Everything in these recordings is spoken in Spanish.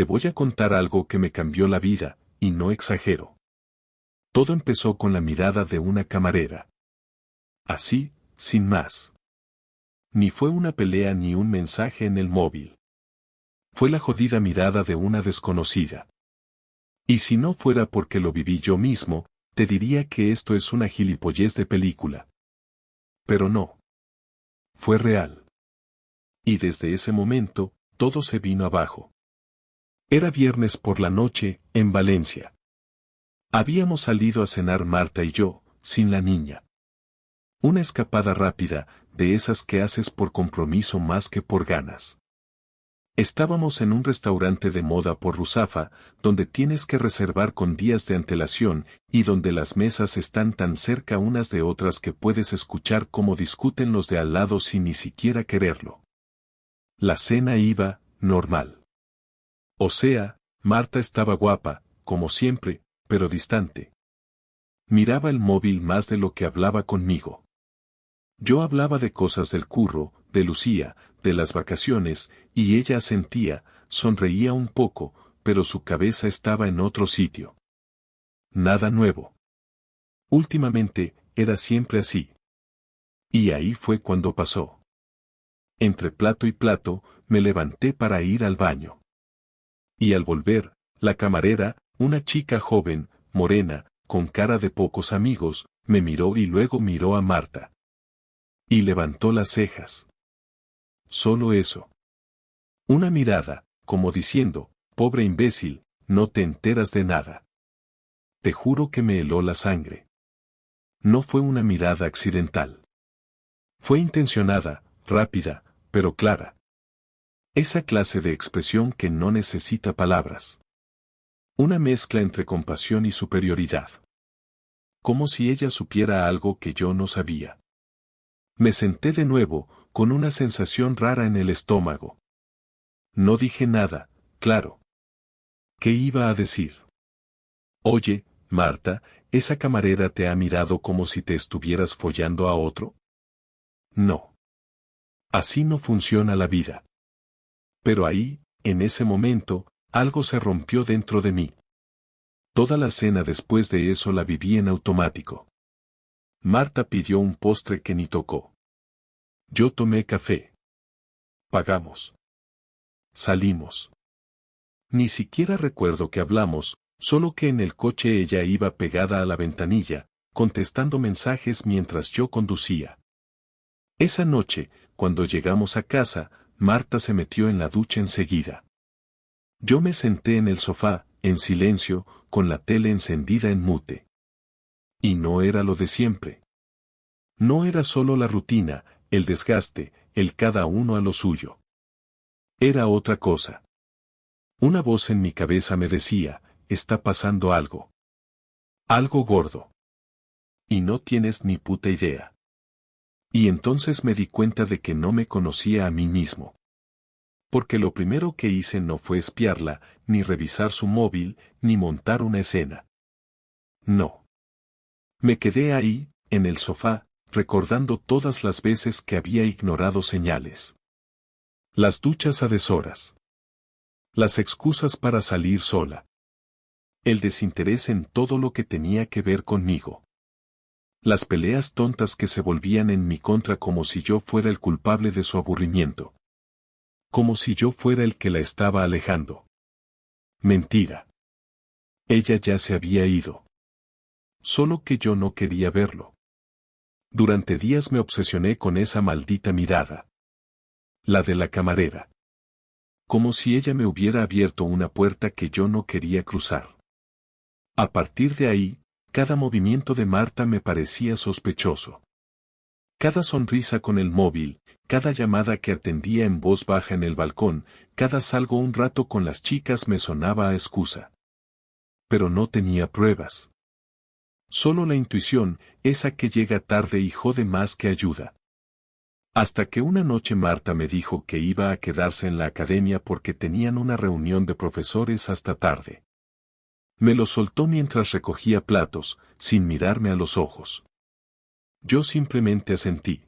Te voy a contar algo que me cambió la vida, y no exagero. Todo empezó con la mirada de una camarera. Así, sin más. Ni fue una pelea ni un mensaje en el móvil. Fue la jodida mirada de una desconocida. Y si no fuera porque lo viví yo mismo, te diría que esto es una gilipollez de película. Pero no. Fue real. Y desde ese momento, todo se vino abajo. Era viernes por la noche, en Valencia. Habíamos salido a cenar Marta y yo, sin la niña. Una escapada rápida, de esas que haces por compromiso más que por ganas. Estábamos en un restaurante de moda por Ruzafa, donde tienes que reservar con días de antelación y donde las mesas están tan cerca unas de otras que puedes escuchar cómo discuten los de al lado sin ni siquiera quererlo. La cena iba, normal. O sea, Marta estaba guapa, como siempre, pero distante. Miraba el móvil más de lo que hablaba conmigo. Yo hablaba de cosas del curro, de Lucía, de las vacaciones, y ella asentía, sonreía un poco, pero su cabeza estaba en otro sitio. Nada nuevo. Últimamente, era siempre así. Y ahí fue cuando pasó. Entre plato y plato, me levanté para ir al baño. Y al volver, la camarera, una chica joven, morena, con cara de pocos amigos, me miró y luego miró a Marta. Y levantó las cejas. Solo eso. Una mirada, como diciendo, pobre imbécil, no te enteras de nada. Te juro que me heló la sangre. No fue una mirada accidental. Fue intencionada, rápida, pero clara. Esa clase de expresión que no necesita palabras. Una mezcla entre compasión y superioridad. Como si ella supiera algo que yo no sabía. Me senté de nuevo, con una sensación rara en el estómago. No dije nada, claro. ¿Qué iba a decir? Oye, Marta, ¿esa camarera te ha mirado como si te estuvieras follando a otro? No. Así no funciona la vida. Pero ahí, en ese momento, algo se rompió dentro de mí. Toda la cena después de eso la viví en automático. Marta pidió un postre que ni tocó. Yo tomé café. Pagamos. Salimos. Ni siquiera recuerdo que hablamos, solo que en el coche ella iba pegada a la ventanilla, contestando mensajes mientras yo conducía. Esa noche, cuando llegamos a casa, Marta se metió en la ducha enseguida. Yo me senté en el sofá, en silencio, con la tele encendida en mute. Y no era lo de siempre. No era solo la rutina, el desgaste, el cada uno a lo suyo. Era otra cosa. Una voz en mi cabeza me decía, está pasando algo. Algo gordo. Y no tienes ni puta idea. Y entonces me di cuenta de que no me conocía a mí mismo. Porque lo primero que hice no fue espiarla, ni revisar su móvil, ni montar una escena. No. Me quedé ahí, en el sofá, recordando todas las veces que había ignorado señales. Las duchas a deshoras. Las excusas para salir sola. El desinterés en todo lo que tenía que ver conmigo. Las peleas tontas que se volvían en mi contra como si yo fuera el culpable de su aburrimiento. Como si yo fuera el que la estaba alejando. Mentira. Ella ya se había ido. Solo que yo no quería verlo. Durante días me obsesioné con esa maldita mirada. La de la camarera. Como si ella me hubiera abierto una puerta que yo no quería cruzar. A partir de ahí, cada movimiento de Marta me parecía sospechoso. Cada sonrisa con el móvil, cada llamada que atendía en voz baja en el balcón, cada salgo un rato con las chicas me sonaba a excusa. Pero no tenía pruebas. Solo la intuición, esa que llega tarde y jode más que ayuda. Hasta que una noche Marta me dijo que iba a quedarse en la academia porque tenían una reunión de profesores hasta tarde. Me lo soltó mientras recogía platos, sin mirarme a los ojos. Yo simplemente asentí.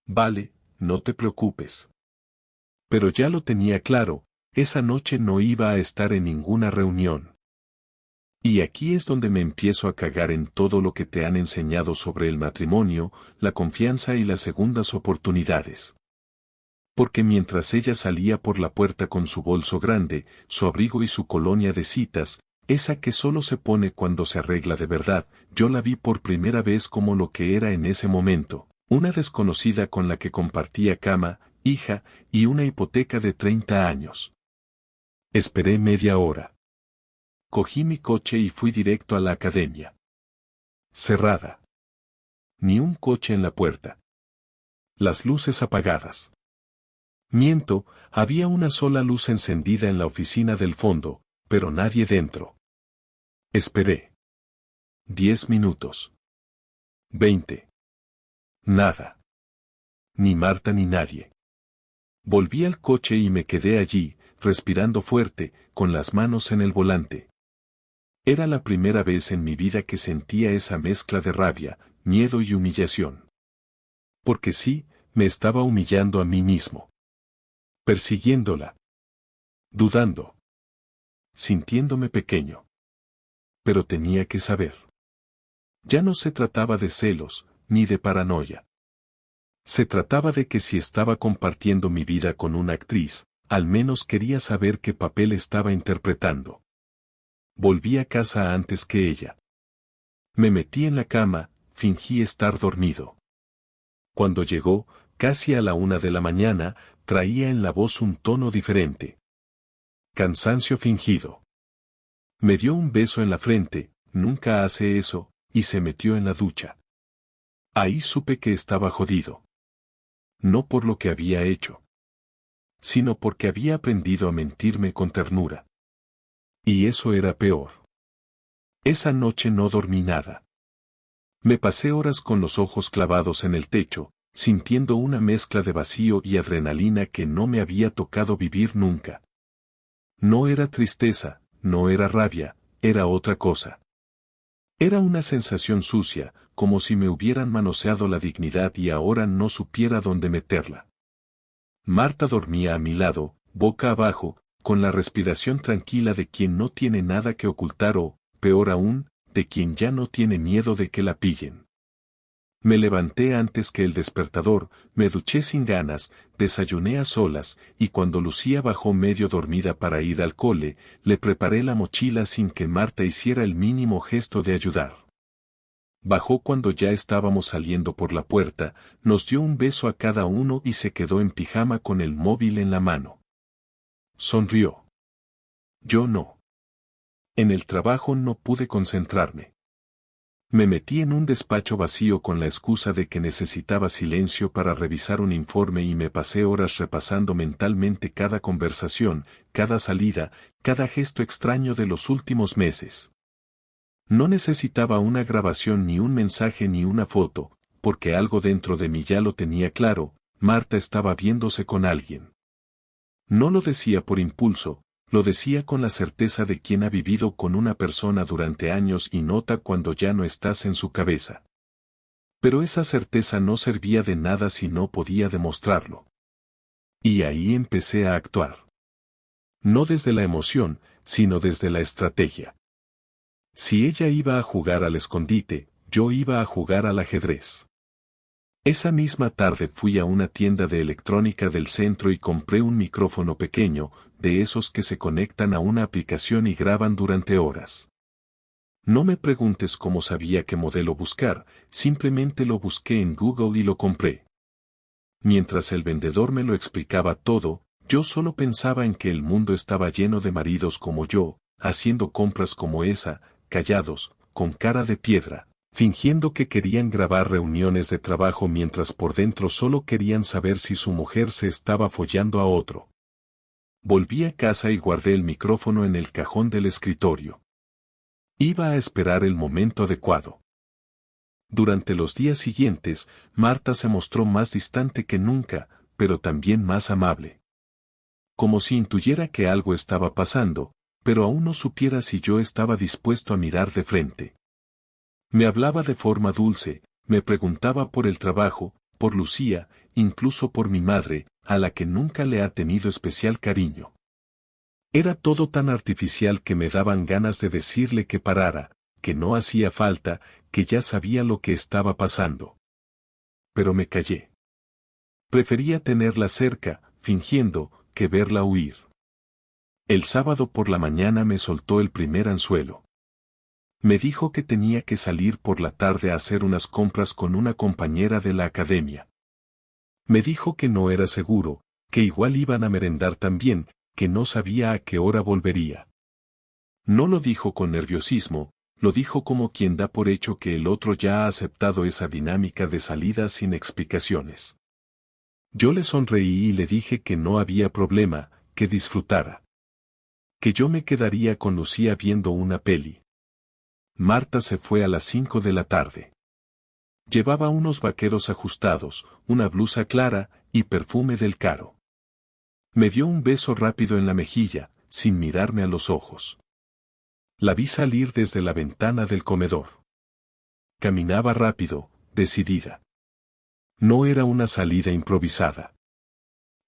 Vale, no te preocupes. Pero ya lo tenía claro, esa noche no iba a estar en ninguna reunión. Y aquí es donde me empiezo a cagar en todo lo que te han enseñado sobre el matrimonio, la confianza y las segundas oportunidades. Porque mientras ella salía por la puerta con su bolso grande, su abrigo y su colonia de citas, esa que solo se pone cuando se arregla de verdad, yo la vi por primera vez como lo que era en ese momento, una desconocida con la que compartía cama, hija, y una hipoteca de 30 años. Esperé media hora. Cogí mi coche y fui directo a la academia. Cerrada. Ni un coche en la puerta. Las luces apagadas. Miento, había una sola luz encendida en la oficina del fondo, pero nadie dentro. Esperé. 10 minutos. 20. Nada. Ni Marta ni nadie. Volví al coche y me quedé allí, respirando fuerte, con las manos en el volante. Era la primera vez en mi vida que sentía esa mezcla de rabia, miedo y humillación. Porque sí, me estaba humillando a mí mismo. Persiguiéndola. Dudando. Sintiéndome pequeño. Pero tenía que saber. Ya no se trataba de celos, ni de paranoia. Se trataba de que si estaba compartiendo mi vida con una actriz, al menos quería saber qué papel estaba interpretando. Volví a casa antes que ella. Me metí en la cama, fingí estar dormido. Cuando llegó, casi a la 1 de la mañana, traía en la voz un tono diferente. Cansancio fingido. Me dio un beso en la frente, nunca hace eso, y se metió en la ducha. Ahí supe que estaba jodido. No por lo que había hecho, sino porque había aprendido a mentirme con ternura. Y eso era peor. Esa noche no dormí nada. Me pasé horas con los ojos clavados en el techo, sintiendo una mezcla de vacío y adrenalina que no me había tocado vivir nunca. No era tristeza, no era rabia, era otra cosa. Era una sensación sucia, como si me hubieran manoseado la dignidad y ahora no supiera dónde meterla. Marta dormía a mi lado, boca abajo, con la respiración tranquila de quien no tiene nada que ocultar o, peor aún, de quien ya no tiene miedo de que la pillen. Me levanté antes que el despertador, me duché sin ganas, desayuné a solas, y cuando Lucía bajó medio dormida para ir al cole, le preparé la mochila sin que Marta hiciera el mínimo gesto de ayudar. Bajó cuando ya estábamos saliendo por la puerta, nos dio un beso a cada uno y se quedó en pijama con el móvil en la mano. Sonrió. Yo no. En el trabajo no pude concentrarme. Me metí en un despacho vacío con la excusa de que necesitaba silencio para revisar un informe y me pasé horas repasando mentalmente cada conversación, cada salida, cada gesto extraño de los últimos meses. No necesitaba una grabación ni un mensaje ni una foto, porque algo dentro de mí ya lo tenía claro, Marta estaba viéndose con alguien. No lo decía por impulso, lo decía con la certeza de quien ha vivido con una persona durante años y nota cuando ya no estás en su cabeza. Pero esa certeza no servía de nada si no podía demostrarlo. Y ahí empecé a actuar. No desde la emoción, sino desde la estrategia. Si ella iba a jugar al escondite, yo iba a jugar al ajedrez. Esa misma tarde fui a una tienda de electrónica del centro y compré un micrófono pequeño, de esos que se conectan a una aplicación y graban durante horas. No me preguntes cómo sabía qué modelo buscar, simplemente lo busqué en Google y lo compré. Mientras el vendedor me lo explicaba todo, yo solo pensaba en que el mundo estaba lleno de maridos como yo, haciendo compras como esa, callados, con cara de piedra, fingiendo que querían grabar reuniones de trabajo mientras por dentro solo querían saber si su mujer se estaba follando a otro. Volví a casa y guardé el micrófono en el cajón del escritorio. Iba a esperar el momento adecuado. Durante los días siguientes, Marta se mostró más distante que nunca, pero también más amable. Como si intuyera que algo estaba pasando, pero aún no supiera si yo estaba dispuesto a mirar de frente. Me hablaba de forma dulce, me preguntaba por el trabajo, por Lucía, incluso por mi madre, a la que nunca le ha tenido especial cariño. Era todo tan artificial que me daban ganas de decirle que parara, que no hacía falta, que ya sabía lo que estaba pasando. Pero me callé. Prefería tenerla cerca, fingiendo, que verla huir. El sábado por la mañana me soltó el primer anzuelo. Me dijo que tenía que salir por la tarde a hacer unas compras con una compañera de la academia. Me dijo que no era seguro, que igual iban a merendar también, que no sabía a qué hora volvería. No lo dijo con nerviosismo, lo dijo como quien da por hecho que el otro ya ha aceptado esa dinámica de salida sin explicaciones. Yo le sonreí y le dije que no había problema, que disfrutara. Que yo me quedaría con Lucía viendo una peli. Marta se fue a las 5 de la tarde. Llevaba unos vaqueros ajustados, una blusa clara y perfume del Caro. Me dio un beso rápido en la mejilla, sin mirarme a los ojos. La vi salir desde la ventana del comedor. Caminaba rápido, decidida. No era una salida improvisada.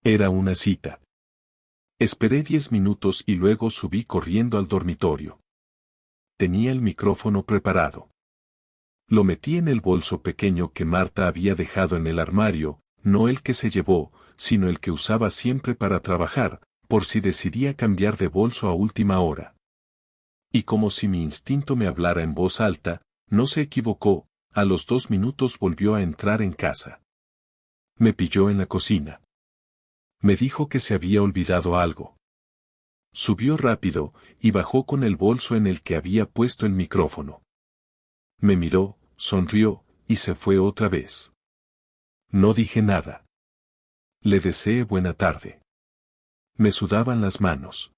Era una cita. Esperé 10 minutos y luego subí corriendo al dormitorio. Tenía el micrófono preparado. Lo metí en el bolso pequeño que Marta había dejado en el armario, no el que se llevó, sino el que usaba siempre para trabajar, por si decidía cambiar de bolso a última hora. Y como si mi instinto me hablara en voz alta, no se equivocó, a los 2 minutos volvió a entrar en casa. Me pilló en la cocina. Me dijo que se había olvidado algo. Subió rápido, y bajó con el bolso en el que había puesto el micrófono. Me miró, sonrió, y se fue otra vez. No dije nada. Le deseé buena tarde. Me sudaban las manos.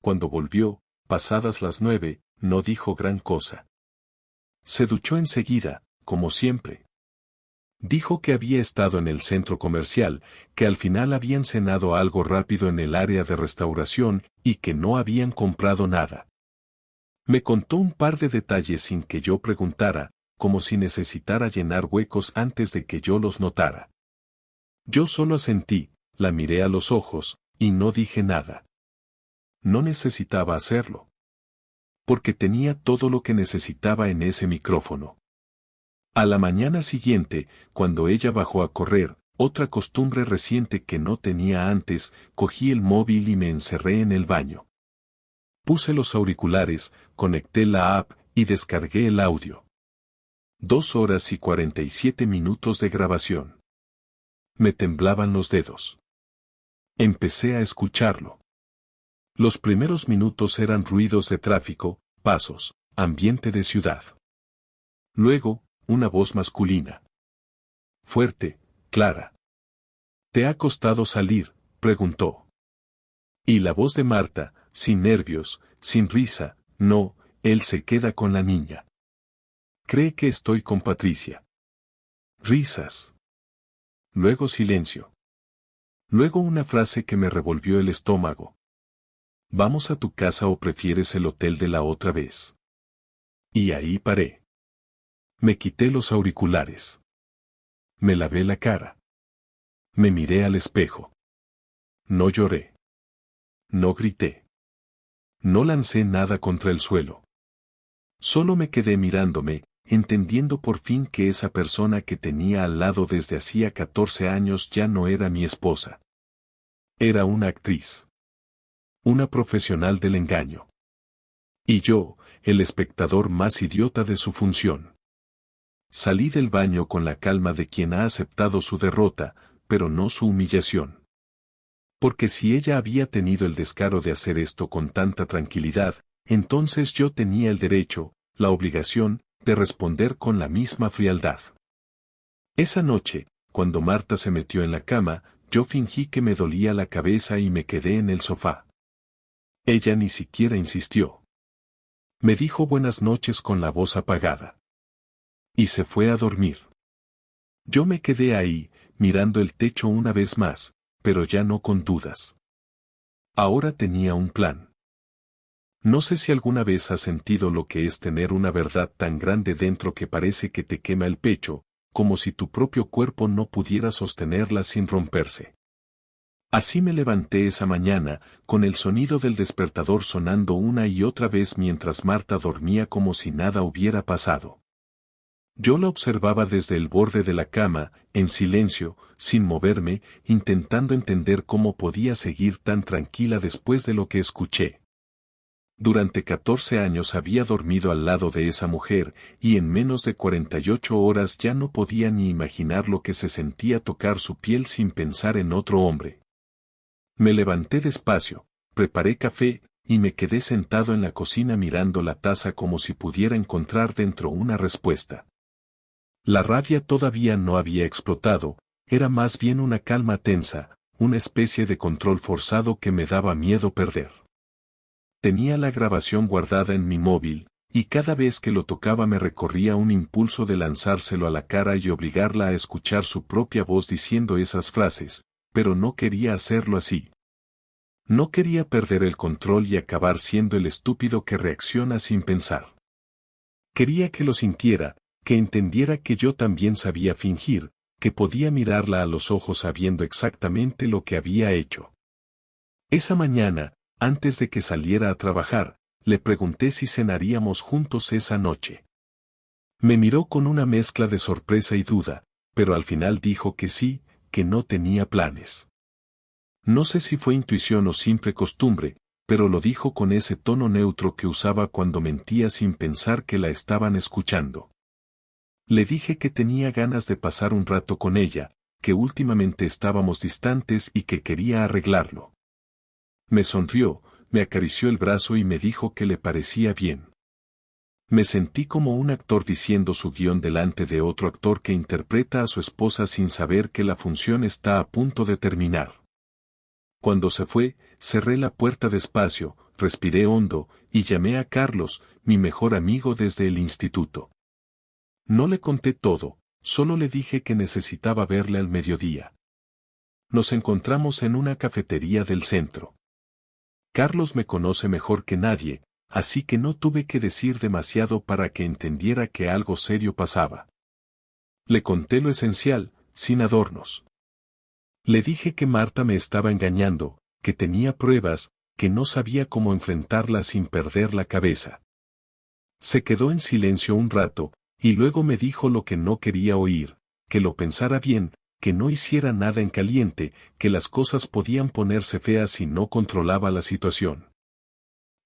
Cuando volvió, pasadas las 9, no dijo gran cosa. Se duchó enseguida, como siempre. Dijo que había estado en el centro comercial, que al final habían cenado algo rápido en el área de restauración y que no habían comprado nada. Me contó un par de detalles sin que yo preguntara, como si necesitara llenar huecos antes de que yo los notara. Yo solo asentí, la miré a los ojos, y no dije nada. No necesitaba hacerlo. Porque tenía todo lo que necesitaba en ese micrófono. A la mañana siguiente, cuando ella bajó a correr, otra costumbre reciente que no tenía antes, cogí el móvil y me encerré en el baño. Puse los auriculares, conecté la app y descargué el audio. 2 horas y 47 minutos de grabación. Me temblaban los dedos. Empecé a escucharlo. Los primeros minutos eran ruidos de tráfico, pasos, ambiente de ciudad. Luego, una voz masculina. Fuerte, clara. ¿Te ha costado salir?, preguntó. Y la voz de Marta, sin nervios, sin risa, no, él se queda con la niña. Cree que estoy con Patricia. Risas. Luego silencio. Luego una frase que me revolvió el estómago. ¿Vamos a tu casa o prefieres el hotel de la otra vez? Y ahí paré. Me quité los auriculares. Me lavé la cara. Me miré al espejo. No lloré. No grité. No lancé nada contra el suelo. Solo me quedé mirándome, entendiendo por fin que esa persona que tenía al lado desde hacía 14 años ya no era mi esposa. Era una actriz. Una profesional del engaño. Y yo, el espectador más idiota de su función. Salí del baño con la calma de quien ha aceptado su derrota, pero no su humillación. Porque si ella había tenido el descaro de hacer esto con tanta tranquilidad, entonces yo tenía el derecho, la obligación, de responder con la misma frialdad. Esa noche, cuando Marta se metió en la cama, yo fingí que me dolía la cabeza y me quedé en el sofá. Ella ni siquiera insistió. Me dijo buenas noches con la voz apagada. Y se fue a dormir. Yo me quedé ahí, mirando el techo una vez más, pero ya no con dudas. Ahora tenía un plan. No sé si alguna vez has sentido lo que es tener una verdad tan grande dentro que parece que te quema el pecho, como si tu propio cuerpo no pudiera sostenerla sin romperse. Así me levanté esa mañana, con el sonido del despertador sonando una y otra vez mientras Marta dormía como si nada hubiera pasado. Yo la observaba desde el borde de la cama, en silencio, sin moverme, intentando entender cómo podía seguir tan tranquila después de lo que escuché. Durante 14 años había dormido al lado de esa mujer, y en menos de 48 horas ya no podía ni imaginar lo que se sentía tocar su piel sin pensar en otro hombre. Me levanté despacio, preparé café, y me quedé sentado en la cocina mirando la taza como si pudiera encontrar dentro una respuesta. La rabia todavía no había explotado, era más bien una calma tensa, una especie de control forzado que me daba miedo perder. Tenía la grabación guardada en mi móvil, y cada vez que lo tocaba me recorría un impulso de lanzárselo a la cara y obligarla a escuchar su propia voz diciendo esas frases, pero no quería hacerlo así. No quería perder el control y acabar siendo el estúpido que reacciona sin pensar. Quería que lo sintiera, que entendiera que yo también sabía fingir, que podía mirarla a los ojos sabiendo exactamente lo que había hecho. Esa mañana, antes de que saliera a trabajar, le pregunté si cenaríamos juntos esa noche. Me miró con una mezcla de sorpresa y duda, pero al final dijo que sí, que no tenía planes. No sé si fue intuición o simple costumbre, pero lo dijo con ese tono neutro que usaba cuando mentía sin pensar que la estaban escuchando. Le dije que tenía ganas de pasar un rato con ella, que últimamente estábamos distantes y que quería arreglarlo. Me sonrió, me acarició el brazo y me dijo que le parecía bien. Me sentí como un actor diciendo su guión delante de otro actor que interpreta a su esposa sin saber que la función está a punto de terminar. Cuando se fue, cerré la puerta despacio, respiré hondo, y llamé a Carlos, mi mejor amigo desde el instituto. No le conté todo, solo le dije que necesitaba verle al mediodía. Nos encontramos en una cafetería del centro. Carlos me conoce mejor que nadie, así que no tuve que decir demasiado para que entendiera que algo serio pasaba. Le conté lo esencial, sin adornos. Le dije que Marta me estaba engañando, que tenía pruebas, que no sabía cómo enfrentarla sin perder la cabeza. Se quedó en silencio un rato, y luego me dijo lo que no quería oír, que lo pensara bien, que no hiciera nada en caliente, que las cosas podían ponerse feas si no controlaba la situación.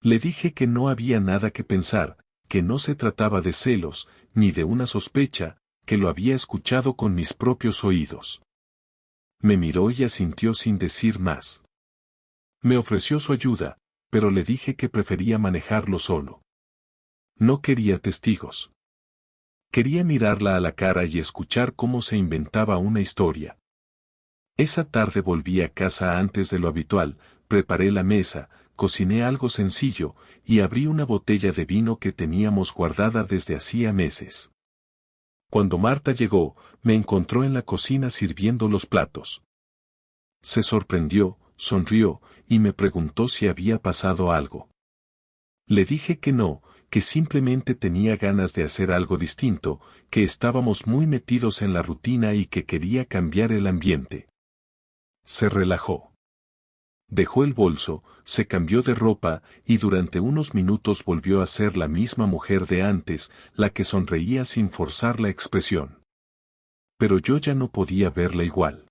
Le dije que no había nada que pensar, que no se trataba de celos, ni de una sospecha, que lo había escuchado con mis propios oídos. Me miró y asintió sin decir más. Me ofreció su ayuda, pero le dije que prefería manejarlo solo. No quería testigos. Quería mirarla a la cara y escuchar cómo se inventaba una historia. Esa tarde volví a casa antes de lo habitual, preparé la mesa, cociné algo sencillo, y abrí una botella de vino que teníamos guardada desde hacía meses. Cuando Marta llegó, me encontró en la cocina sirviendo los platos. Se sorprendió, sonrió, y me preguntó si había pasado algo. Le dije que no, que simplemente tenía ganas de hacer algo distinto, que estábamos muy metidos en la rutina y que quería cambiar el ambiente. Se relajó. Dejó el bolso, se cambió de ropa y durante unos minutos volvió a ser la misma mujer de antes, la que sonreía sin forzar la expresión. Pero yo ya no podía verla igual.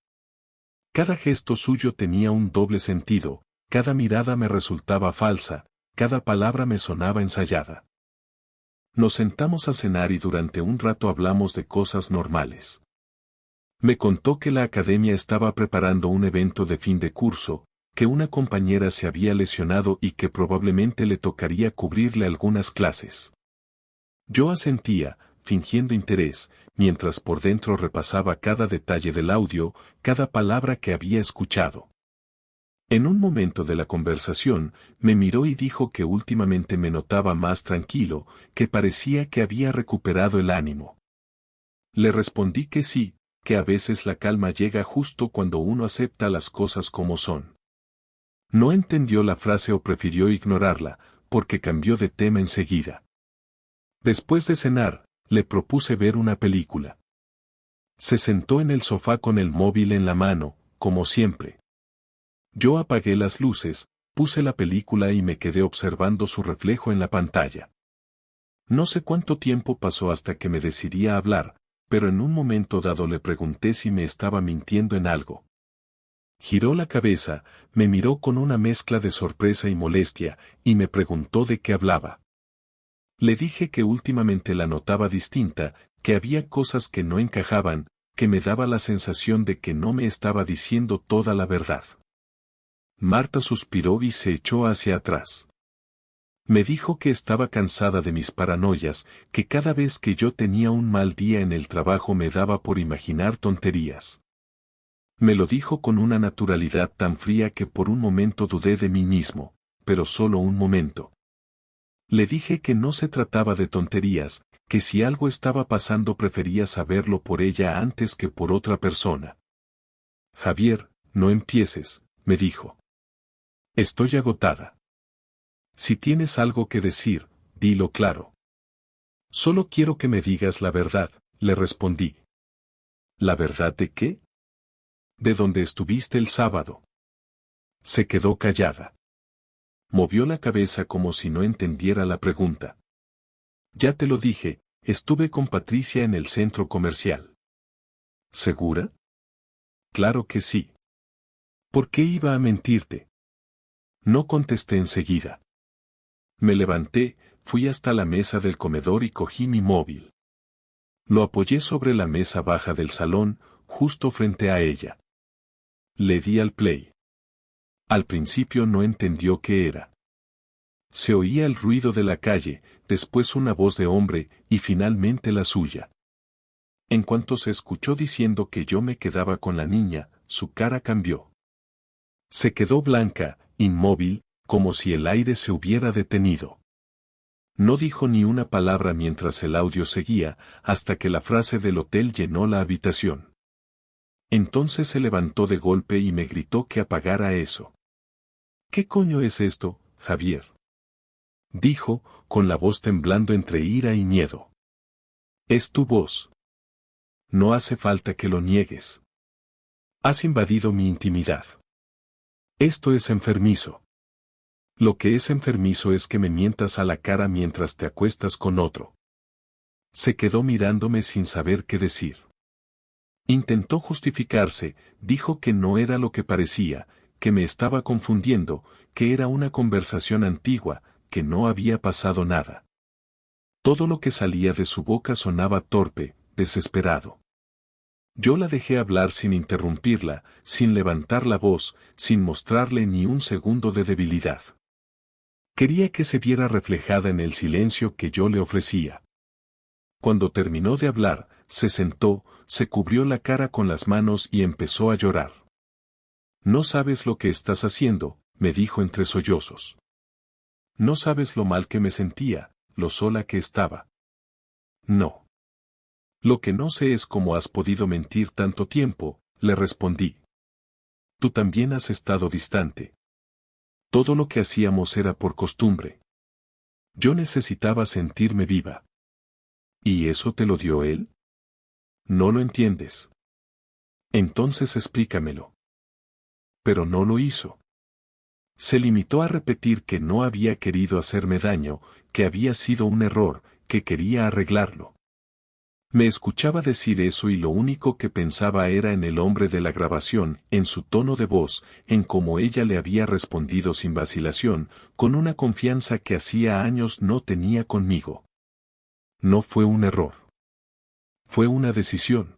Cada gesto suyo tenía un doble sentido, cada mirada me resultaba falsa, cada palabra me sonaba ensayada. Nos sentamos a cenar y durante un rato hablamos de cosas normales. Me contó que la academia estaba preparando un evento de fin de curso, que una compañera se había lesionado y que probablemente le tocaría cubrirle algunas clases. Yo asentía, fingiendo interés, mientras por dentro repasaba cada detalle del audio, cada palabra que había escuchado. En un momento de la conversación, me miró y dijo que últimamente me notaba más tranquilo, que parecía que había recuperado el ánimo. Le respondí que sí, que a veces la calma llega justo cuando uno acepta las cosas como son. No entendió la frase o prefirió ignorarla, porque cambió de tema enseguida. Después de cenar, le propuse ver una película. Se sentó en el sofá con el móvil en la mano, como siempre. Yo apagué las luces, puse la película y me quedé observando su reflejo en la pantalla. No sé cuánto tiempo pasó hasta que me decidí a hablar, pero en un momento dado le pregunté si me estaba mintiendo en algo. Giró la cabeza, me miró con una mezcla de sorpresa y molestia, y me preguntó de qué hablaba. Le dije que últimamente la notaba distinta, que había cosas que no encajaban, que me daba la sensación de que no me estaba diciendo toda la verdad. Marta suspiró y se echó hacia atrás. Me dijo que estaba cansada de mis paranoias, que cada vez que yo tenía un mal día en el trabajo me daba por imaginar tonterías. Me lo dijo con una naturalidad tan fría que por un momento dudé de mí mismo, pero solo un momento. Le dije que no se trataba de tonterías, que si algo estaba pasando prefería saberlo por ella antes que por otra persona. Javier, no empieces, me dijo. Estoy agotada. Si tienes algo que decir, dilo claro. Solo quiero que me digas la verdad, le respondí. ¿La verdad de qué? ¿De dónde estuviste el sábado? Se quedó callada. Movió la cabeza como si no entendiera la pregunta. Ya te lo dije, estuve con Patricia en el centro comercial. ¿Segura? Claro que sí. ¿Por qué iba a mentirte? No contesté enseguida. Me levanté, fui hasta la mesa del comedor y cogí mi móvil. Lo apoyé sobre la mesa baja del salón, justo frente a ella. Le di al play. Al principio no entendió qué era. Se oía el ruido de la calle, después una voz de hombre, y finalmente la suya. En cuanto se escuchó diciendo que yo me quedaba con la niña, su cara cambió. Se quedó blanca, inmóvil, como si el aire se hubiera detenido. No dijo ni una palabra mientras el audio seguía, hasta que la frase del hotel llenó la habitación. Entonces se levantó de golpe y me gritó que apagara eso. ¿Qué coño es esto, Javier? Dijo, con la voz temblando entre ira y miedo. Es tu voz. No hace falta que lo niegues. Has invadido mi intimidad. Esto es enfermizo. Lo que es enfermizo es que me mientas a la cara mientras te acuestas con otro. Se quedó mirándome sin saber qué decir. Intentó justificarse, dijo que no era lo que parecía, que me estaba confundiendo, que era una conversación antigua, que no había pasado nada. Todo lo que salía de su boca sonaba torpe, desesperado. Yo la dejé hablar sin interrumpirla, sin levantar la voz, sin mostrarle ni un segundo de debilidad. Quería que se viera reflejada en el silencio que yo le ofrecía. Cuando terminó de hablar, se sentó, se cubrió la cara con las manos y empezó a llorar. No sabes lo que estás haciendo, me dijo entre sollozos. No sabes lo mal que me sentía, lo sola que estaba. No. Lo que no sé es cómo has podido mentir tanto tiempo, le respondí. Tú también has estado distante. Todo lo que hacíamos era por costumbre. Yo necesitaba sentirme viva. ¿Y eso te lo dio él? No lo entiendes. Entonces explícamelo. Pero no lo hizo. Se limitó a repetir que no había querido hacerme daño, que había sido un error, que quería arreglarlo. Me escuchaba decir eso y lo único que pensaba era en el hombre de la grabación, en su tono de voz, en cómo ella le había respondido sin vacilación, con una confianza que hacía años no tenía conmigo. No fue un error. Fue una decisión.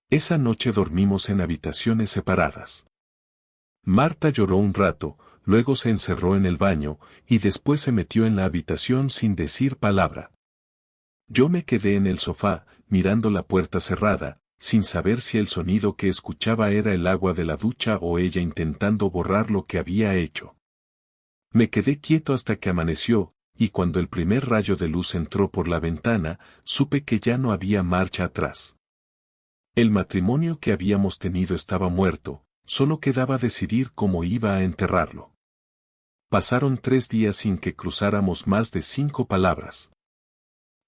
Esa noche dormimos en habitaciones separadas. Marta lloró un rato, luego se encerró en el baño, y después se metió en la habitación sin decir palabra. Yo me quedé en el sofá, mirando la puerta cerrada, sin saber si el sonido que escuchaba era el agua de la ducha o ella intentando borrar lo que había hecho. Me quedé quieto hasta que amaneció, y cuando el primer rayo de luz entró por la ventana, supe que ya no había marcha atrás. El matrimonio que habíamos tenido estaba muerto, solo quedaba decidir cómo iba a enterrarlo. Pasaron 3 días sin que cruzáramos más de 5 palabras.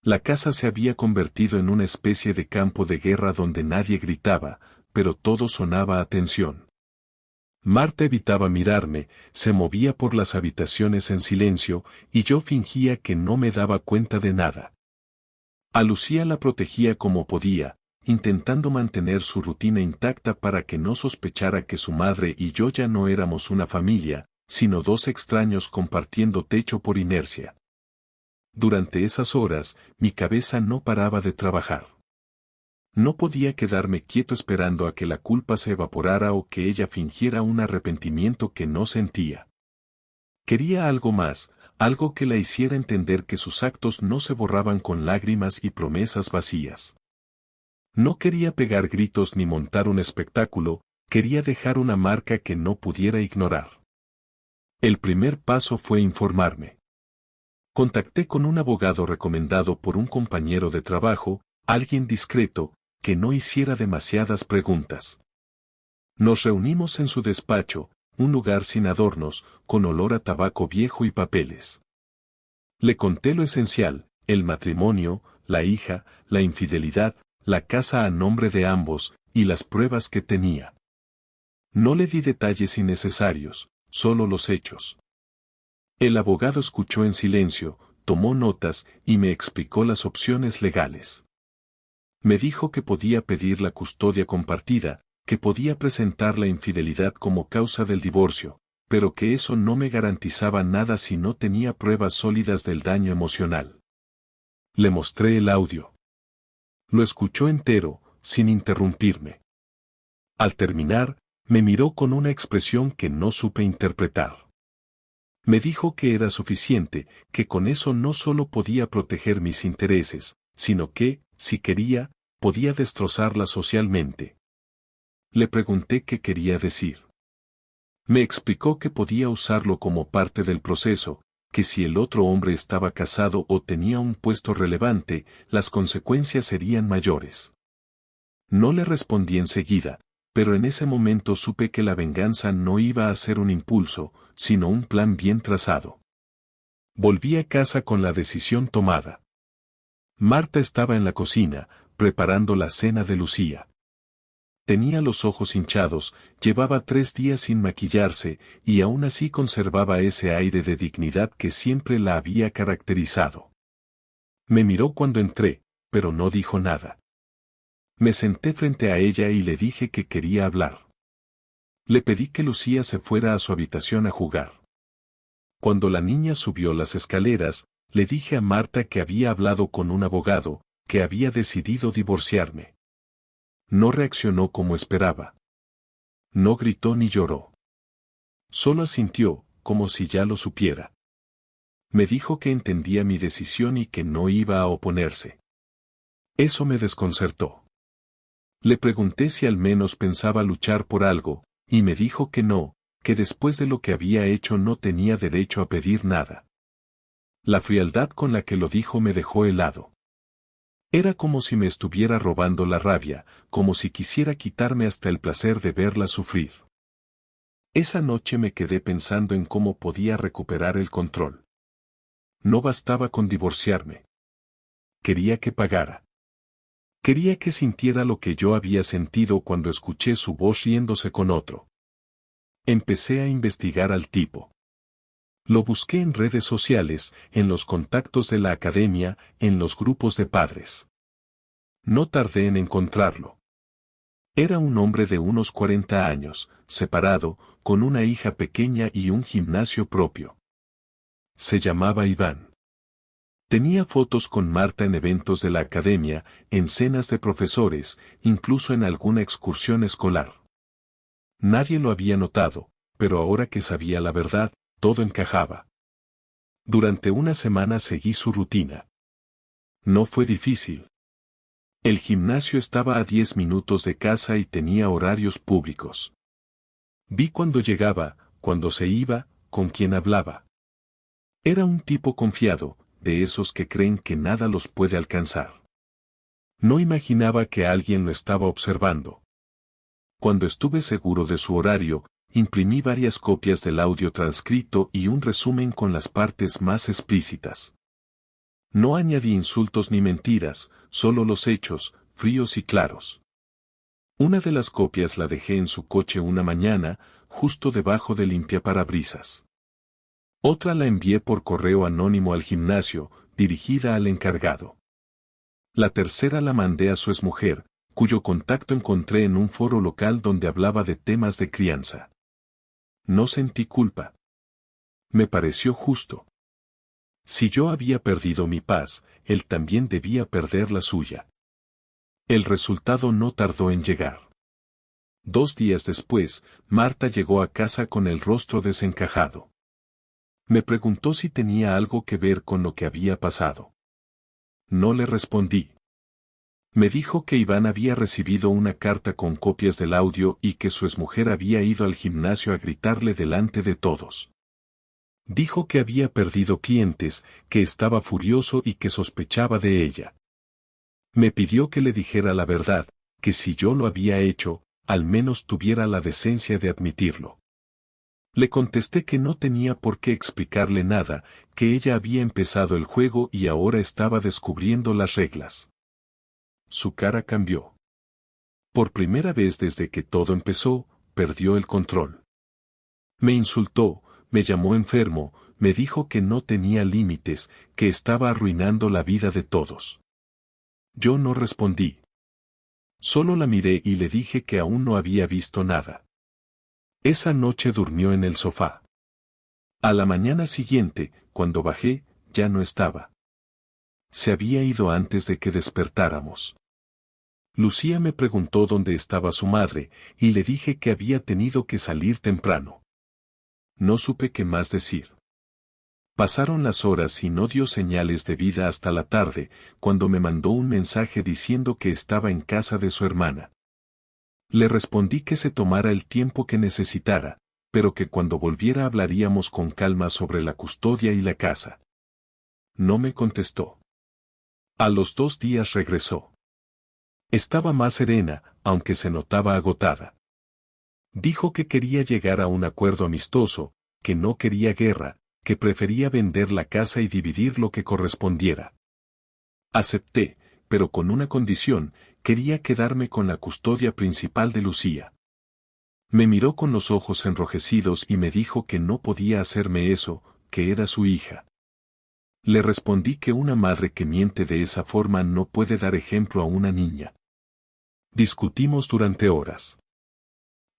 La casa se había convertido en una especie de campo de guerra donde nadie gritaba, pero todo sonaba a tensión. Marta evitaba mirarme, se movía por las habitaciones en silencio, y yo fingía que no me daba cuenta de nada. A Lucía la protegía como podía, intentando mantener su rutina intacta para que no sospechara que su madre y yo ya no éramos una familia, sino dos extraños compartiendo techo por inercia. Durante esas horas, mi cabeza no paraba de trabajar. No podía quedarme quieto esperando a que la culpa se evaporara o que ella fingiera un arrepentimiento que no sentía. Quería algo más, algo que la hiciera entender que sus actos no se borraban con lágrimas y promesas vacías. No quería pegar gritos ni montar un espectáculo, quería dejar una marca que no pudiera ignorar. El primer paso fue informarme. Contacté con un abogado recomendado por un compañero de trabajo, alguien discreto, que no hiciera demasiadas preguntas. Nos reunimos en su despacho, un lugar sin adornos, con olor a tabaco viejo y papeles. Le conté lo esencial, el matrimonio, la hija, la infidelidad, la casa a nombre de ambos, y las pruebas que tenía. No le di detalles innecesarios, solo los hechos. El abogado escuchó en silencio, tomó notas y me explicó las opciones legales. Me dijo que podía pedir la custodia compartida, que podía presentar la infidelidad como causa del divorcio, pero que eso no me garantizaba nada si no tenía pruebas sólidas del daño emocional. Le mostré el audio. Lo escuchó entero, sin interrumpirme. Al terminar, me miró con una expresión que no supe interpretar. Me dijo que era suficiente, que con eso no solo podía proteger mis intereses, sino que, si quería, podía destrozarla socialmente. Le pregunté qué quería decir. Me explicó que podía usarlo como parte del proceso, que si el otro hombre estaba casado o tenía un puesto relevante, las consecuencias serían mayores. No le respondí enseguida, pero en ese momento supe que la venganza no iba a ser un impulso, sino un plan bien trazado. Volví a casa con la decisión tomada. Marta estaba en la cocina, preparando la cena de Lucía. Tenía los ojos hinchados, llevaba 3 días sin maquillarse, y aún así conservaba ese aire de dignidad que siempre la había caracterizado. Me miró cuando entré, pero no dijo nada. Me senté frente a ella y le dije que quería hablar. Le pedí que Lucía se fuera a su habitación a jugar. Cuando la niña subió las escaleras, le dije a Marta que había hablado con un abogado, que había decidido divorciarme. No reaccionó como esperaba. No gritó ni lloró. Solo asintió, como si ya lo supiera. Me dijo que entendía mi decisión y que no iba a oponerse. Eso me desconcertó. Le pregunté si al menos pensaba luchar por algo, y me dijo que no, que después de lo que había hecho no tenía derecho a pedir nada. La frialdad con la que lo dijo me dejó helado. Era como si me estuviera robando la rabia, como si quisiera quitarme hasta el placer de verla sufrir. Esa noche me quedé pensando en cómo podía recuperar el control. No bastaba con divorciarme. Quería que pagara. Quería que sintiera lo que yo había sentido cuando escuché su voz riéndose con otro. Empecé a investigar al tipo. Lo busqué en redes sociales, en los contactos de la academia, en los grupos de padres. No tardé en encontrarlo. Era un hombre de unos 40 años, separado, con una hija pequeña y un gimnasio propio. Se llamaba Iván. Tenía fotos con Marta en eventos de la academia, en cenas de profesores, incluso en alguna excursión escolar. Nadie lo había notado, pero ahora que sabía la verdad, todo encajaba. Durante una semana seguí su rutina. No fue difícil. El gimnasio estaba a 10 minutos de casa y tenía horarios públicos. Vi cuando llegaba, cuando se iba, con quién hablaba. Era un tipo confiado, de esos que creen que nada los puede alcanzar. No imaginaba que alguien lo estaba observando. Cuando estuve seguro de su horario, imprimí varias copias del audio transcrito y un resumen con las partes más explícitas. No añadí insultos ni mentiras, solo los hechos, fríos y claros. Una de las copias la dejé en su coche una mañana, justo debajo del limpiaparabrisas. Otra la envié por correo anónimo al gimnasio, dirigida al encargado. La tercera la mandé a su exmujer, cuyo contacto encontré en un foro local donde hablaba de temas de crianza. No sentí culpa. Me pareció justo. Si yo había perdido mi paz, él también debía perder la suya. El resultado no tardó en llegar. 2 días después, Marta llegó a casa con el rostro desencajado. Me preguntó si tenía algo que ver con lo que había pasado. No le respondí. Me dijo que Iván había recibido una carta con copias del audio y que su exmujer había ido al gimnasio a gritarle delante de todos. Dijo que había perdido clientes, que estaba furioso y que sospechaba de ella. Me pidió que le dijera la verdad, que si yo lo había hecho, al menos tuviera la decencia de admitirlo. Le contesté que no tenía por qué explicarle nada, que ella había empezado el juego y ahora estaba descubriendo las reglas. Su cara cambió. Por primera vez desde que todo empezó, perdió el control. Me insultó, me llamó enfermo, me dijo que no tenía límites, que estaba arruinando la vida de todos. Yo no respondí. Solo la miré y le dije que aún no había visto nada. Esa noche durmió en el sofá. A la mañana siguiente, cuando bajé, ya no estaba. Se había ido antes de que despertáramos. Lucía me preguntó dónde estaba su madre, y le dije que había tenido que salir temprano. No supe qué más decir. Pasaron las horas y no dio señales de vida hasta la tarde, cuando me mandó un mensaje diciendo que estaba en casa de su hermana. Le respondí que se tomara el tiempo que necesitara, pero que cuando volviera hablaríamos con calma sobre la custodia y la casa. No me contestó. A los 2 días regresó. Estaba más serena, aunque se notaba agotada. Dijo que quería llegar a un acuerdo amistoso, que no quería guerra, que prefería vender la casa y dividir lo que correspondiera. Acepté, pero con una condición: quería quedarme con la custodia principal de Lucía. Me miró con los ojos enrojecidos y me dijo que no podía hacerme eso, que era su hija. Le respondí que una madre que miente de esa forma no puede dar ejemplo a una niña. Discutimos durante horas.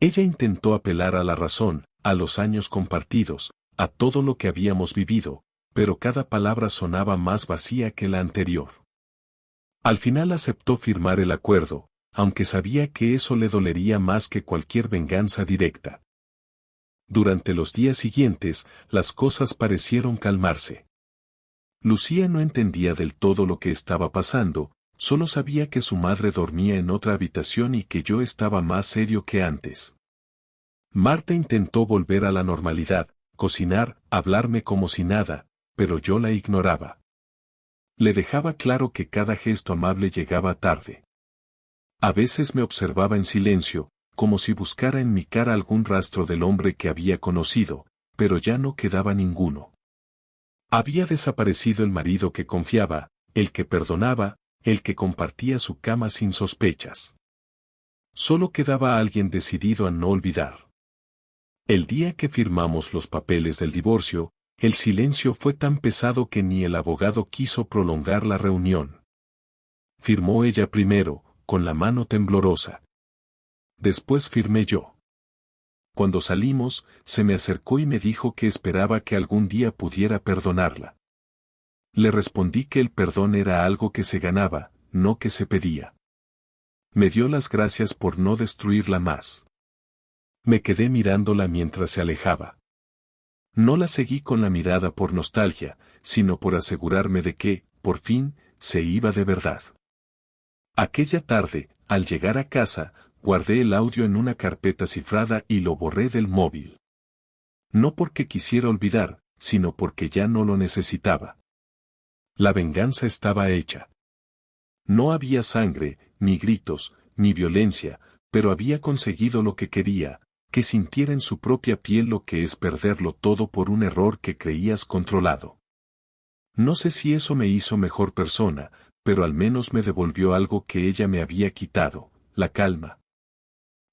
Ella intentó apelar a la razón, a los años compartidos, a todo lo que habíamos vivido, pero cada palabra sonaba más vacía que la anterior. Al final aceptó firmar el acuerdo, aunque sabía que eso le dolería más que cualquier venganza directa. Durante los días siguientes, las cosas parecieron calmarse. Lucía no entendía del todo lo que estaba pasando, solo sabía que su madre dormía en otra habitación y que yo estaba más serio que antes. Marta intentó volver a la normalidad, cocinar, hablarme como si nada, pero yo la ignoraba. Le dejaba claro que cada gesto amable llegaba tarde. A veces me observaba en silencio, como si buscara en mi cara algún rastro del hombre que había conocido, pero ya no quedaba ninguno. Había desaparecido el marido que confiaba, el que perdonaba, el que compartía su cama sin sospechas. Solo quedaba alguien decidido a no olvidar. El día que firmamos los papeles del divorcio, el silencio fue tan pesado que ni el abogado quiso prolongar la reunión. Firmó ella primero, con la mano temblorosa. Después firmé yo. Cuando salimos, se me acercó y me dijo que esperaba que algún día pudiera perdonarla. Le respondí que el perdón era algo que se ganaba, no que se pedía. Me dio las gracias por no destruirla más. Me quedé mirándola mientras se alejaba. No la seguí con la mirada por nostalgia, sino por asegurarme de que, por fin, se iba de verdad. Aquella tarde, al llegar a casa, guardé el audio en una carpeta cifrada y lo borré del móvil. No porque quisiera olvidar, sino porque ya no lo necesitaba. La venganza estaba hecha. No había sangre, ni gritos, ni violencia, pero había conseguido lo que quería, que sintiera en su propia piel lo que es perderlo todo por un error que creías controlado. No sé si eso me hizo mejor persona, pero al menos me devolvió algo que ella me había quitado, la calma.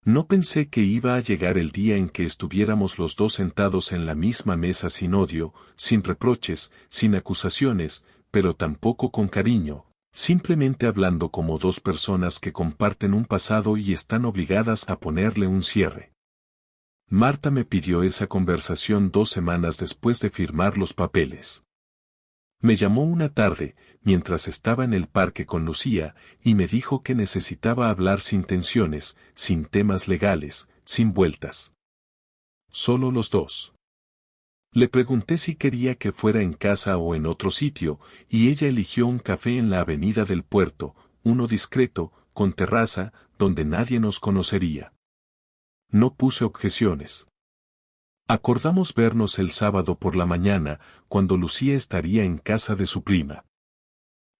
No pensé que iba a llegar el día en que estuviéramos los dos sentados en la misma mesa sin odio, sin reproches, sin acusaciones, pero tampoco con cariño, simplemente hablando como dos personas que comparten un pasado y están obligadas a ponerle un cierre. Marta me pidió esa conversación 2 semanas después de firmar los papeles. Me llamó una tarde, mientras estaba en el parque con Lucía, y me dijo que necesitaba hablar sin tensiones, sin temas legales, sin vueltas. Solo los dos. Le pregunté si quería que fuera en casa o en otro sitio, y ella eligió un café en la avenida del Puerto, uno discreto, con terraza, donde nadie nos conocería. No puse objeciones. Acordamos vernos el sábado por la mañana, cuando Lucía estaría en casa de su prima.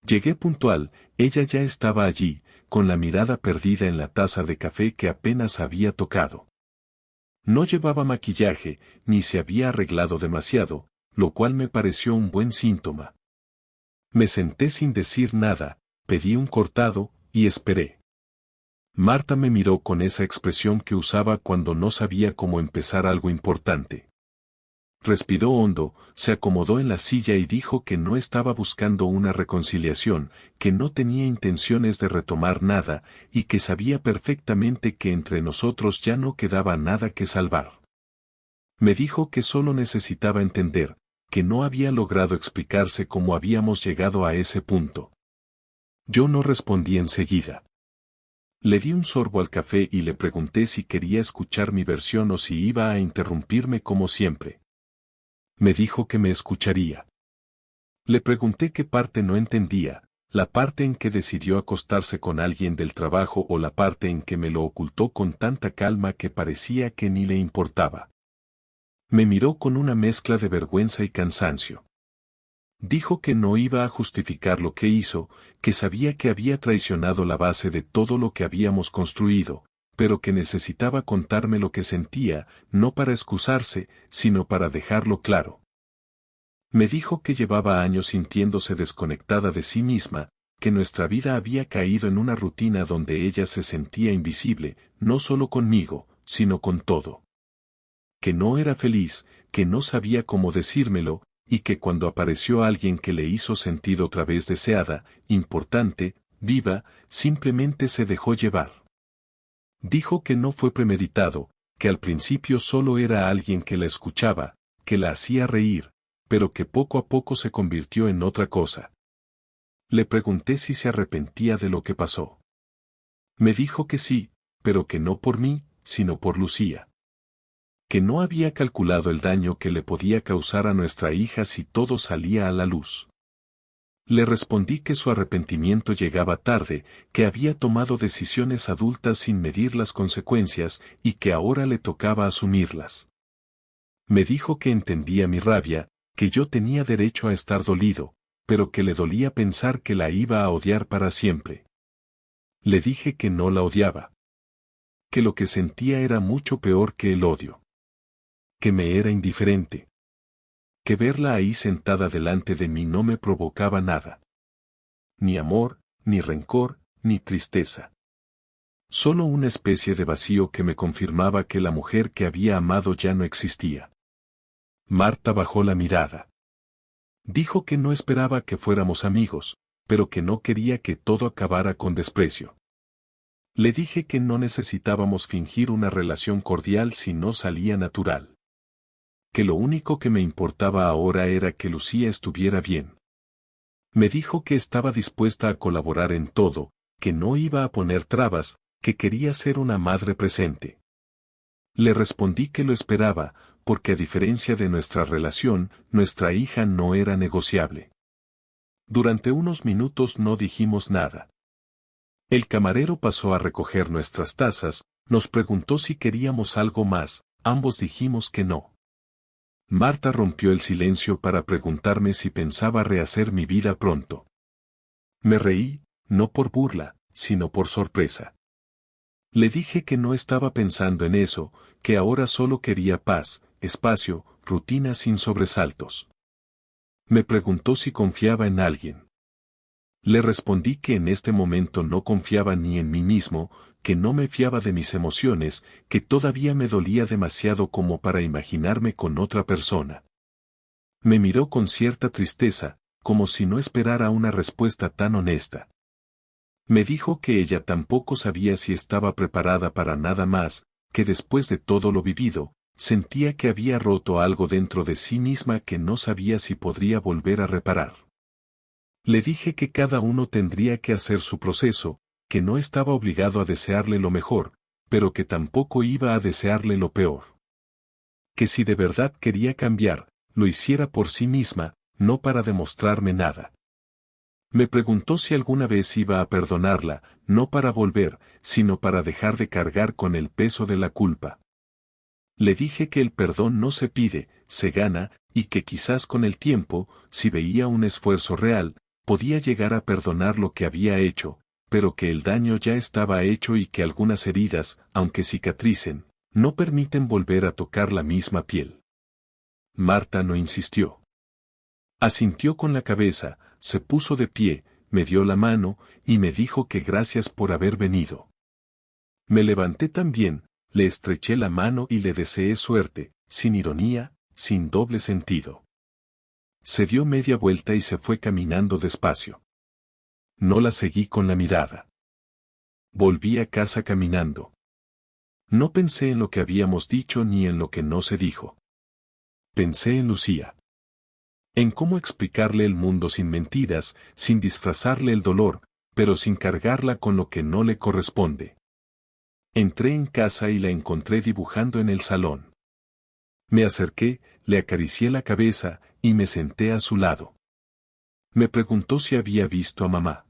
Llegué puntual, ella ya estaba allí, con la mirada perdida en la taza de café que apenas había tocado. No llevaba maquillaje, ni se había arreglado demasiado, lo cual me pareció un buen síntoma. Me senté sin decir nada, pedí un cortado, y esperé. Marta me miró con esa expresión que usaba cuando no sabía cómo empezar algo importante. Respiró hondo, se acomodó en la silla y dijo que no estaba buscando una reconciliación, que no tenía intenciones de retomar nada, y que sabía perfectamente que entre nosotros ya no quedaba nada que salvar. Me dijo que solo necesitaba entender, que no había logrado explicarse cómo habíamos llegado a ese punto. Yo no respondí enseguida. Le di un sorbo al café y le pregunté si quería escuchar mi versión o si iba a interrumpirme como siempre. Me dijo que me escucharía. Le pregunté qué parte no entendía, la parte en que decidió acostarse con alguien del trabajo o la parte en que me lo ocultó con tanta calma que parecía que ni le importaba. Me miró con una mezcla de vergüenza y cansancio. Dijo que no iba a justificar lo que hizo, que sabía que había traicionado la base de todo lo que habíamos construido, pero que necesitaba contarme lo que sentía, no para excusarse, sino para dejarlo claro. Me dijo que llevaba años sintiéndose desconectada de sí misma, que nuestra vida había caído en una rutina donde ella se sentía invisible, no solo conmigo, sino con todo. Que no era feliz, que no sabía cómo decírmelo, y que cuando apareció alguien que le hizo sentir otra vez deseada, importante, viva, simplemente se dejó llevar. Dijo que no fue premeditado, que al principio solo era alguien que la escuchaba, que la hacía reír, pero que poco a poco se convirtió en otra cosa. Le pregunté si se arrepentía de lo que pasó. Me dijo que sí, pero que no por mí, sino por Lucía. Que no había calculado el daño que le podía causar a nuestra hija si todo salía a la luz. Le respondí que su arrepentimiento llegaba tarde, que había tomado decisiones adultas sin medir las consecuencias y que ahora le tocaba asumirlas. Me dijo que entendía mi rabia, que yo tenía derecho a estar dolido, pero que le dolía pensar que la iba a odiar para siempre. Le dije que no la odiaba. Que lo que sentía era mucho peor que el odio. Que me era indiferente. Que verla ahí sentada delante de mí no me provocaba nada. Ni amor, ni rencor, ni tristeza. Solo una especie de vacío que me confirmaba que la mujer que había amado ya no existía. Marta bajó la mirada. Dijo que no esperaba que fuéramos amigos, pero que no quería que todo acabara con desprecio. Le dije que no necesitábamos fingir una relación cordial si no salía natural. Que lo único que me importaba ahora era que Lucía estuviera bien. Me dijo que estaba dispuesta a colaborar en todo, que no iba a poner trabas, que quería ser una madre presente. Le respondí que lo esperaba, porque a diferencia de nuestra relación, nuestra hija no era negociable. Durante unos minutos no dijimos nada. El camarero pasó a recoger nuestras tazas, nos preguntó si queríamos algo más, ambos dijimos que no. Marta rompió el silencio para preguntarme si pensaba rehacer mi vida pronto. Me reí, no por burla, sino por sorpresa. Le dije que no estaba pensando en eso, que ahora solo quería paz, espacio, rutina sin sobresaltos. Me preguntó si confiaba en alguien. Le respondí que en este momento no confiaba ni en mí mismo, que no me fiaba de mis emociones, que todavía me dolía demasiado como para imaginarme con otra persona. Me miró con cierta tristeza, como si no esperara una respuesta tan honesta. Me dijo que ella tampoco sabía si estaba preparada para nada más, que después de todo lo vivido, sentía que había roto algo dentro de sí misma que no sabía si podría volver a reparar. Le dije que cada uno tendría que hacer su proceso, que no estaba obligado a desearle lo mejor, pero que tampoco iba a desearle lo peor. Que si de verdad quería cambiar, lo hiciera por sí misma, no para demostrarme nada. Me preguntó si alguna vez iba a perdonarla, no para volver, sino para dejar de cargar con el peso de la culpa. Le dije que el perdón no se pide, se gana, y que quizás con el tiempo, si veía un esfuerzo real, podía llegar a perdonar lo que había hecho, pero que el daño ya estaba hecho y que algunas heridas, aunque cicatricen, no permiten volver a tocar la misma piel. Marta no insistió. Asintió con la cabeza, se puso de pie, me dio la mano, y me dijo que gracias por haber venido. Me levanté también, le estreché la mano y le deseé suerte, sin ironía, sin doble sentido. Se dio media vuelta y se fue caminando despacio. No la seguí con la mirada. Volví a casa caminando. No pensé en lo que habíamos dicho ni en lo que no se dijo. Pensé en Lucía. En cómo explicarle el mundo sin mentiras, sin disfrazarle el dolor, pero sin cargarla con lo que no le corresponde. Entré en casa y la encontré dibujando en el salón. Me acerqué, le acaricié la cabeza, y me senté a su lado. Me preguntó si había visto a mamá.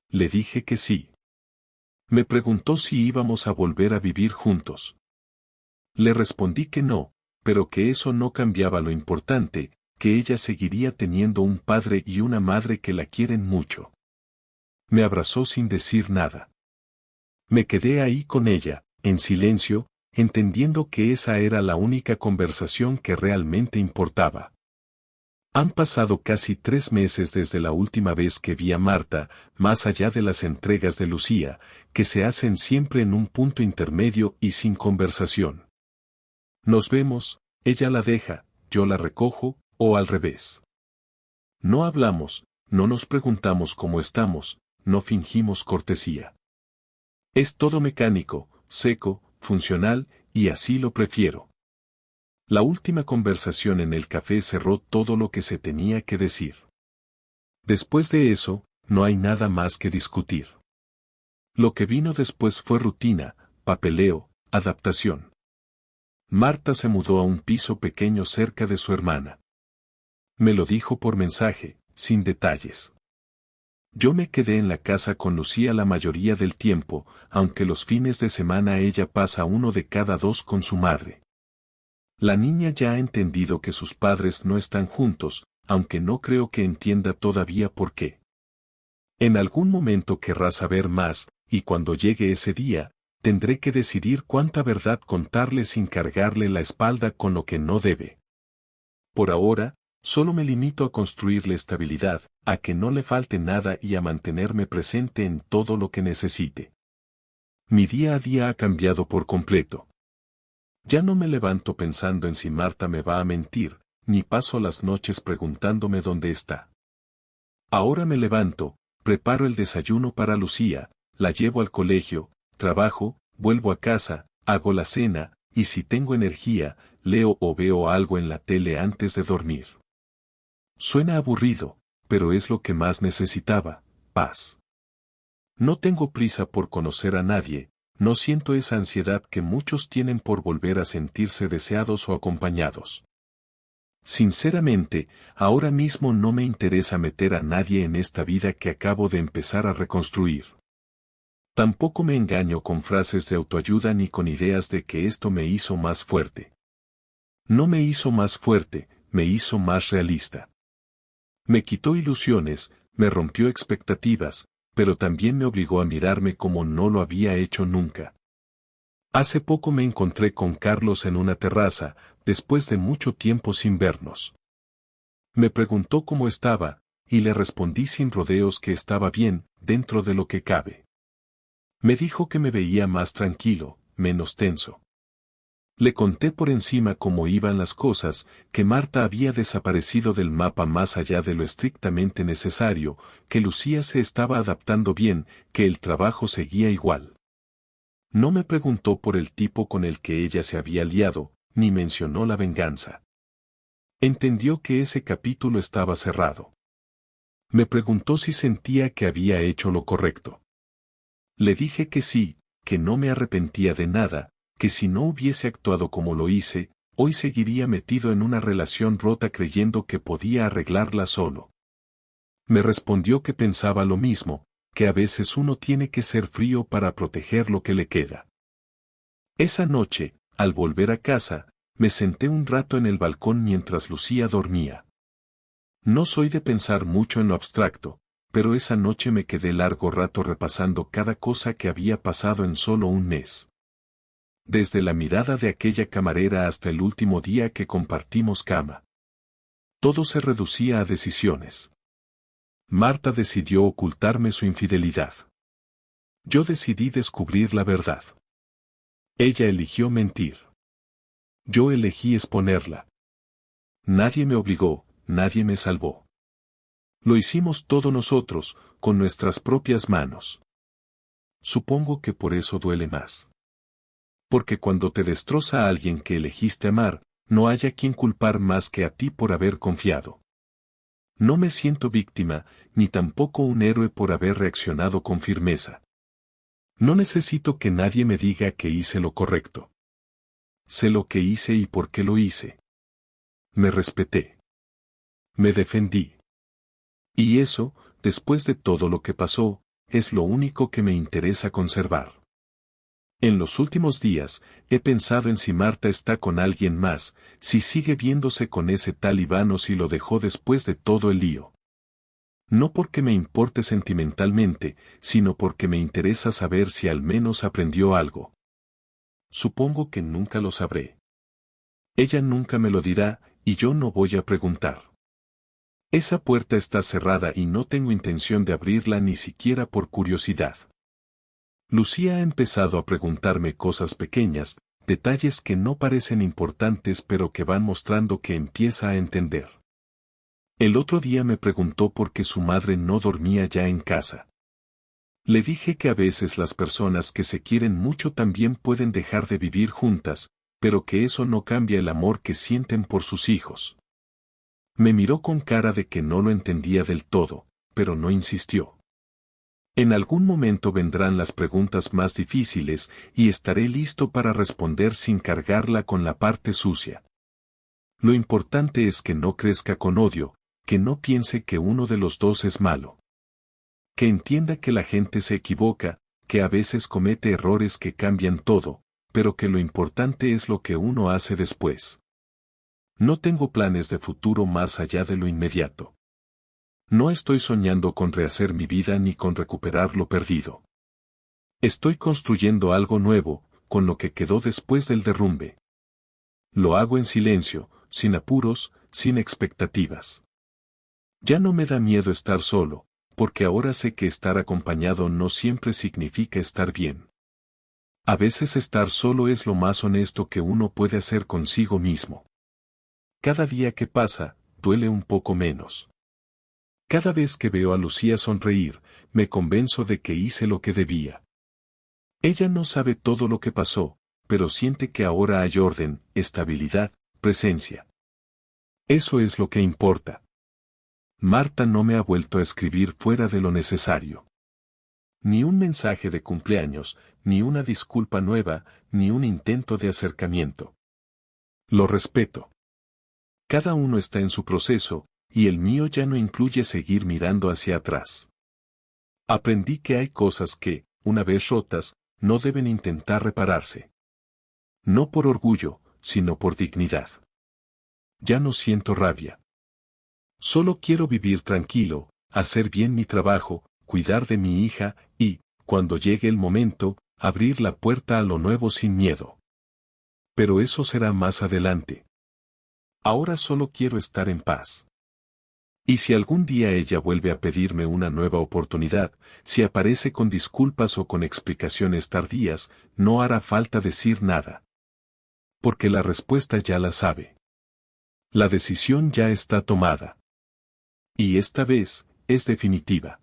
Le dije que sí. Me preguntó si íbamos a volver a vivir juntos. Le respondí que no, pero que eso no cambiaba lo importante, que ella seguiría teniendo un padre y una madre que la quieren mucho. Me abrazó sin decir nada. Me quedé ahí con ella, en silencio, entendiendo que esa era la única conversación que realmente importaba. Han pasado casi 3 meses desde la última vez que vi a Marta, más allá de las entregas de Lucía, que se hacen siempre en un punto intermedio y sin conversación. Nos vemos, ella la deja, yo la recojo, o al revés. No hablamos, no nos preguntamos cómo estamos, no fingimos cortesía. Es todo mecánico, seco, funcional, y así lo prefiero. La última conversación en el café cerró todo lo que se tenía que decir. Después de eso, no hay nada más que discutir. Lo que vino después fue rutina, papeleo, adaptación. Marta se mudó a un piso pequeño cerca de su hermana. Me lo dijo por mensaje, sin detalles. Yo me quedé en la casa con Lucía la mayoría del tiempo, aunque los fines de semana ella pasa 1 de cada 2 con su madre. La niña ya ha entendido que sus padres no están juntos, aunque no creo que entienda todavía por qué. En algún momento querrá saber más, y cuando llegue ese día, tendré que decidir cuánta verdad contarle sin cargarle la espalda con lo que no debe. Por ahora, solo me limito a construirle estabilidad, a que no le falte nada y a mantenerme presente en todo lo que necesite. Mi día a día ha cambiado por completo. Ya no me levanto pensando en si Marta me va a mentir, ni paso las noches preguntándome dónde está. Ahora me levanto, preparo el desayuno para Lucía, la llevo al colegio, trabajo, vuelvo a casa, hago la cena, y si tengo energía, leo o veo algo en la tele antes de dormir. Suena aburrido, pero es lo que más necesitaba, paz. No tengo prisa por conocer a nadie, no siento esa ansiedad que muchos tienen por volver a sentirse deseados o acompañados. Sinceramente, ahora mismo no me interesa meter a nadie en esta vida que acabo de empezar a reconstruir. Tampoco me engaño con frases de autoayuda ni con ideas de que esto me hizo más fuerte. No me hizo más fuerte, me hizo más realista. Me quitó ilusiones, me rompió expectativas, pero también me obligó a mirarme como no lo había hecho nunca. Hace poco me encontré con Carlos en una terraza, después de mucho tiempo sin vernos. Me preguntó cómo estaba, y le respondí sin rodeos que estaba bien, dentro de lo que cabe. Me dijo que me veía más tranquilo, menos tenso. Le conté por encima cómo iban las cosas, que Marta había desaparecido del mapa más allá de lo estrictamente necesario, que Lucía se estaba adaptando bien, que el trabajo seguía igual. No me preguntó por el tipo con el que ella se había liado, ni mencionó la venganza. Entendió que ese capítulo estaba cerrado. Me preguntó si sentía que había hecho lo correcto. Le dije que sí, que no me arrepentía de nada, que si no hubiese actuado como lo hice, hoy seguiría metido en una relación rota creyendo que podía arreglarla solo. Me respondió que pensaba lo mismo, que a veces uno tiene que ser frío para proteger lo que le queda. Esa noche, al volver a casa, me senté un rato en el balcón mientras Lucía dormía. No soy de pensar mucho en lo abstracto, pero esa noche me quedé largo rato repasando cada cosa que había pasado en solo un mes. Desde la mirada de aquella camarera hasta el último día que compartimos cama. Todo se reducía a decisiones. Marta decidió ocultarme su infidelidad. Yo decidí descubrir la verdad. Ella eligió mentir. Yo elegí exponerla. Nadie me obligó, nadie me salvó. Lo hicimos todos nosotros, con nuestras propias manos. Supongo que por eso duele más. Porque cuando te destroza a alguien que elegiste amar, no haya quien culpar más que a ti por haber confiado. No me siento víctima, ni tampoco un héroe por haber reaccionado con firmeza. No necesito que nadie me diga que hice lo correcto. Sé lo que hice y por qué lo hice. Me respeté. Me defendí. Y eso, después de todo lo que pasó, es lo único que me interesa conservar. En los últimos días, he pensado en si Marta está con alguien más, si sigue viéndose con ese tal Iván o si lo dejó después de todo el lío. No porque me importe sentimentalmente, sino porque me interesa saber si al menos aprendió algo. Supongo que nunca lo sabré. Ella nunca me lo dirá, y yo no voy a preguntar. Esa puerta está cerrada y no tengo intención de abrirla ni siquiera por curiosidad. Lucía ha empezado a preguntarme cosas pequeñas, detalles que no parecen importantes pero que van mostrando que empieza a entender. El otro día me preguntó por qué su madre no dormía ya en casa. Le dije que a veces las personas que se quieren mucho también pueden dejar de vivir juntas, pero que eso no cambia el amor que sienten por sus hijos. Me miró con cara de que no lo entendía del todo, pero no insistió. En algún momento vendrán las preguntas más difíciles y estaré listo para responder sin cargarla con la parte sucia. Lo importante es que no crezca con odio, que no piense que uno de los dos es malo. Que entienda que la gente se equivoca, que a veces comete errores que cambian todo, pero que lo importante es lo que uno hace después. No tengo planes de futuro más allá de lo inmediato. No estoy soñando con rehacer mi vida ni con recuperar lo perdido. Estoy construyendo algo nuevo, con lo que quedó después del derrumbe. Lo hago en silencio, sin apuros, sin expectativas. Ya no me da miedo estar solo, porque ahora sé que estar acompañado no siempre significa estar bien. A veces estar solo es lo más honesto que uno puede hacer consigo mismo. Cada día que pasa, duele un poco menos. Cada vez que veo a Lucía sonreír, me convenzo de que hice lo que debía. Ella no sabe todo lo que pasó, pero siente que ahora hay orden, estabilidad, presencia. Eso es lo que importa. Marta no me ha vuelto a escribir fuera de lo necesario. Ni un mensaje de cumpleaños, ni una disculpa nueva, ni un intento de acercamiento. Lo respeto. Cada uno está en su proceso, y el mío ya no incluye seguir mirando hacia atrás. Aprendí que hay cosas que, una vez rotas, no deben intentar repararse. No por orgullo, sino por dignidad. Ya no siento rabia. Solo quiero vivir tranquilo, hacer bien mi trabajo, cuidar de mi hija, y, cuando llegue el momento, abrir la puerta a lo nuevo sin miedo. Pero eso será más adelante. Ahora solo quiero estar en paz. Y si algún día ella vuelve a pedirme una nueva oportunidad, si aparece con disculpas o con explicaciones tardías, no hará falta decir nada. Porque la respuesta ya la sabe. La decisión ya está tomada. Y esta vez, es definitiva.